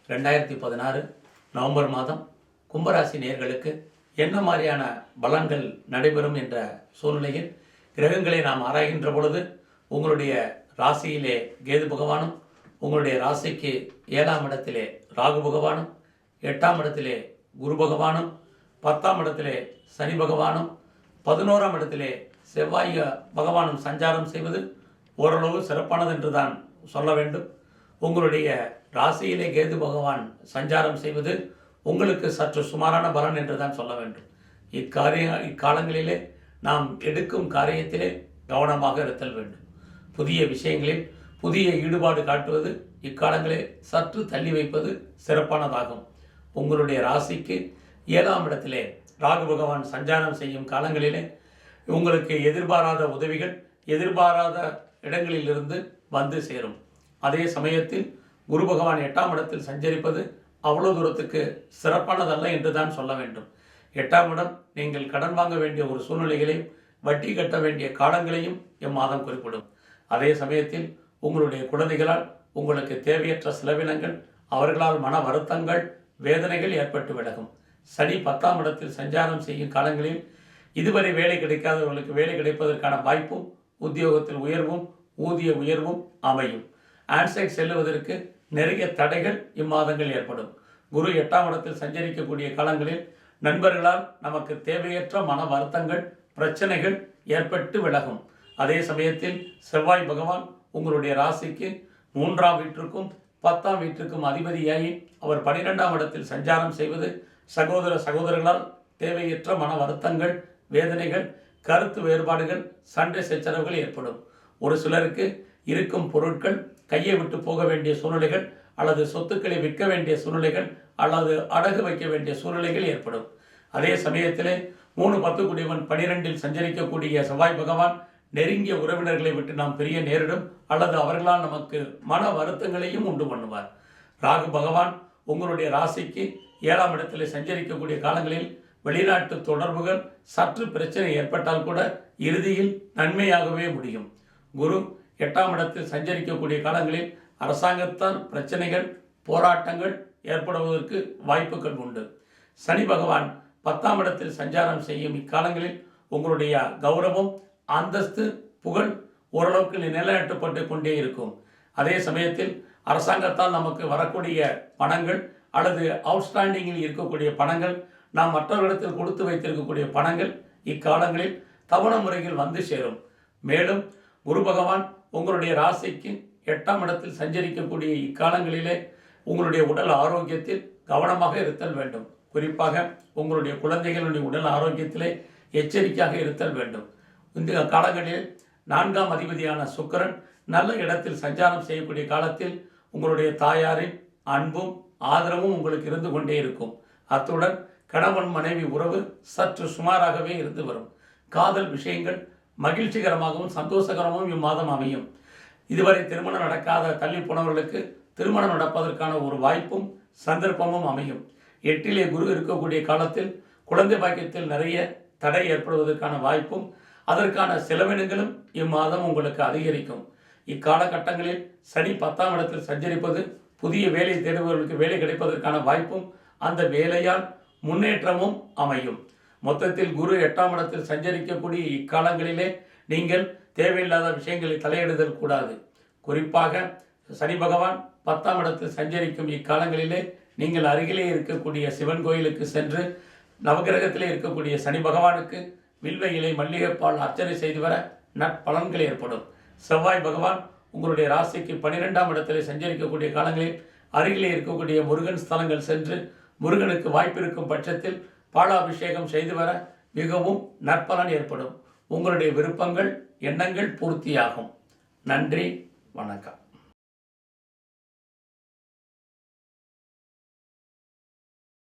2016 November மாதம் கும்பராசி நேயர்களுக்கு என்ன மாதிரியான பலன்கள் நடைபெறும் என்ற சூழ்நிலையில் கிரகங்களை நாம் ஆராய்கின்ற பொழுது உங்களுடைய ராசியிலே கேது பகவானும், உங்களுடைய ராசிக்கு 7ஆம் இடத்திலே ராகு பகவானும், 8ஆம் இடத்திலே குரு பகவானும், 10ஆம் இடத்திலே சனி பகவானும், 11ஆம் இடத்திலே செவ்வாய் பகவானும் சஞ்சாரம் செய்வது ஓரளவு சிறப்பானது என்று தான் சொல்ல வேண்டும். உங்களுடைய ராசியிலே கேது பகவான் சஞ்சாரம் செய்வது உங்களுக்கு சற்று சுமாரான பலன் என்று தான் சொல்ல வேண்டும். இக்காலங்களிலே நாம் எடுக்கும் காரியத்திலே கவனமாக இருத்தல் வேண்டும். புதிய விஷயங்களில் புதிய ஈடுபாடு காட்டுவது இக்காலங்களில் சற்று தள்ளி வைப்பது சிறப்பானதாகும். உங்களுடைய ராசிக்கு 7ஆம் இடத்திலே ராகு பகவான் சஞ்சாரம் செய்யும் காலங்களிலே உங்களுக்கு எதிர்பாராத உதவிகள் எதிர்பாராத இடங்களிலிருந்து வந்து சேரும். அதே சமயத்தில் குரு பகவான் 8ஆம் இடத்தில் சஞ்சரிப்பது அவ்வளோ தூரத்துக்கு சிறப்பானதல்ல என்று தான் சொல்ல வேண்டும். 8ஆம் இடம் நீங்கள் கடன் வாங்க வேண்டிய ஒரு சூழ்நிலைகளையும் வட்டி கட்ட வேண்டிய காலங்களையும் இம்மாதம் குறிப்பிடும். அதே சமயத்தில் உங்களுடைய குழந்தைகளால் உங்களுக்கு தேவையற்ற செலவினங்கள், அவர்களால் மன வருத்தங்கள், வேதனைகள் ஏற்பட்டு விலகும். சனி 10ஆம் இடத்தில் சஞ்சாரம் செய்யும் காலங்களில் இதுவரை வேலை கிடைக்காதவர்களுக்கு வேலை கிடைப்பதற்கான வாய்ப்பும், உத்தியோகத்தில் உயர்வும், ஊதிய உயர்வும் அமையும். ஆன்சைட் செல்லுவதற்கு நிறைய தடைகள் இம்மாதங்கள் ஏற்படும். குரு 8ஆம் இடத்தில் சஞ்சரிக்கக்கூடிய காலங்களில் நண்பர்களால் நமக்கு தேவையற்ற மன வருத்தங்கள், பிரச்சனைகள் ஏற்பட்டு விலகும். அதே சமயத்தில் செவ்வாய் பகவான் உங்களுடைய ராசிக்கு 3ஆம் வீட்டிற்கும் 10ஆம் வீட்டிற்கும் அதிபதியாகி அவர் 12ஆம் இடத்தில் சஞ்சாரம் செய்வது சகோதரர்களால் தேவையற்ற மன வருத்தங்கள், வேதனைகள், கருத்து வேறுபாடுகள், சண்டை சச்சரவுகள் ஏற்படும். ஒரு சிலருக்கு இருக்கும் பொருட்கள் கையை விட்டு போக வேண்டிய சூழ்நிலைகள், அல்லது சொத்துக்களை விற்க வேண்டிய சூழ்நிலைகள், அல்லது அடகு வைக்க வேண்டிய சூழ்நிலைகள் ஏற்படும். அதே சமயத்திலே 3-10 கூடியவன் 12இல் சஞ்சரிக்கக்கூடிய செவ்வாய் பகவான் நெருங்கிய உறவினர்களை விட்டு நாம் பிரிய நேரிடும், அல்லது அவர்களால் நமக்கு மன வருத்தங்களையும் உண்டு பண்ணுவார். ராகு பகவான் உங்களுடைய ராசிக்கு 7ஆம் இடத்தில் சஞ்சரிக்கக்கூடிய காலங்களில் வெளிநாட்டு தொடர்புகள் சற்று பிரச்சனை ஏற்பட்டால் கூட இறுதியில் நன்மையாகவே முடியும். குரு 8ஆம் இடத்தில் சஞ்சரிக்கக்கூடிய காலங்களில் அரசாங்கத்தால் பிரச்சனைகள், போராட்டங்கள் ஏற்படுவதற்கு வாய்ப்புகள் உண்டு. சனி பகவான் 10ஆம் இடத்தில் சஞ்சாரம் செய்யும் இக்காலங்களில் உங்களுடைய கௌரவம், அந்தஸ்து, புகழ் ஓரளவுக்கு நிலைநாட்டப்பட்டு கொண்டே இருக்கும். அதே சமயத்தில் அரசாங்கத்தால் நமக்கு வரக்கூடிய பணங்கள், அல்லது அவுட்ஸ்டாண்டிங்கில் இருக்கக்கூடிய பணங்கள், நாம் மற்றவர்களிடத்தில் கொடுத்து வைத்திருக்கக்கூடிய பணங்கள் இக்காலங்களில் தவண முறையில் வந்து சேரும். மேலும் குரு பகவான் உங்களுடைய ராசிக்கு 8ஆம் இடத்தில் சஞ்சரிக்கக்கூடிய இக்காலங்களிலே உங்களுடைய உடல் ஆரோக்கியத்தில் கவனமாக இருத்தல் வேண்டும். குறிப்பாக உங்களுடைய குழந்தைகளுடைய உடல் ஆரோக்கியத்திலே எச்சரிக்கையாக இருத்தல் வேண்டும். இந்த காலங்களில் 4ஆம் அதிபதியான சுக்கிரன் நல்ல இடத்தில் சஞ்சாரம் செய்யக்கூடிய காலத்தில் உங்களுடைய தாயாரின் அன்பும் ஆதரவும் உங்களுக்கு இருந்து கொண்டே இருக்கும். அத்துடன் கணவன் மனைவி உறவு சற்று சுமாராகவே இருந்து வரும். காதல் விஷயங்கள் மகிழ்ச்சிகரமாகவும் சந்தோஷகரமாகவும் இம்மாதம் அமையும். இதுவரை திருமணம் நடக்காத தள்ளி போனவர்களுக்கு திருமணம் நடப்பதற்கான ஒரு வாய்ப்பும் சந்தர்ப்பமும் அமையும். 8இலே குரு இருக்கக்கூடிய காலத்தில் குழந்தை பாக்கியத்தில் நிறைய தடை ஏற்படுவதற்கான வாய்ப்பும், அதற்கான செலவினங்களும் இம்மாதம் உங்களுக்கு அதிகரிக்கும். இக்காலகட்டங்களில் சனி 10ஆம் இடத்தில் சஞ்சரிப்பது புதிய வேலை தேடுபவர்களுக்கு வேலை கிடைப்பதற்கான வாய்ப்பும், அந்த வேலையால் முன்னேற்றமும் அமையும். மொத்தத்தில் குரு 8ஆம் இடத்தில் சஞ்சரிக்கக்கூடிய இக்காலங்களிலே நீங்கள் தேவையில்லாத விஷயங்களில் தலையிடுதல் கூடாது. குறிப்பாக சனி பகவான் 10ஆம் இடத்தில் சஞ்சரிக்கும் இக்காலங்களிலே நீங்கள் அருகிலே இருக்கக்கூடிய சிவன் கோயிலுக்கு சென்று நவகிரகத்திலே இருக்கக்கூடிய சனி பகவானுக்கு வில்வ இலை, மல்லிகைப்பால் அர்ச்சனை செய்து வர நற்பலன்கள் ஏற்படும். செவ்வாய் பகவான் உங்களுடைய ராசிக்கு 12ஆம் இடத்திலே சஞ்சரிக்கக்கூடிய காலங்களில் அருகிலே இருக்கக்கூடிய முருகன் ஸ்தலங்கள் சென்று முருகனுக்கு வாய்ப்பிருக்கும் பட்சத்தில் பாலாபிஷேகம் செய்து வர மிகவும் நற்பலன் ஏற்படும். உங்களுடைய விருப்பங்கள், எண்ணங்கள் பூர்த்தியாகும். நன்றி, வணக்கம்.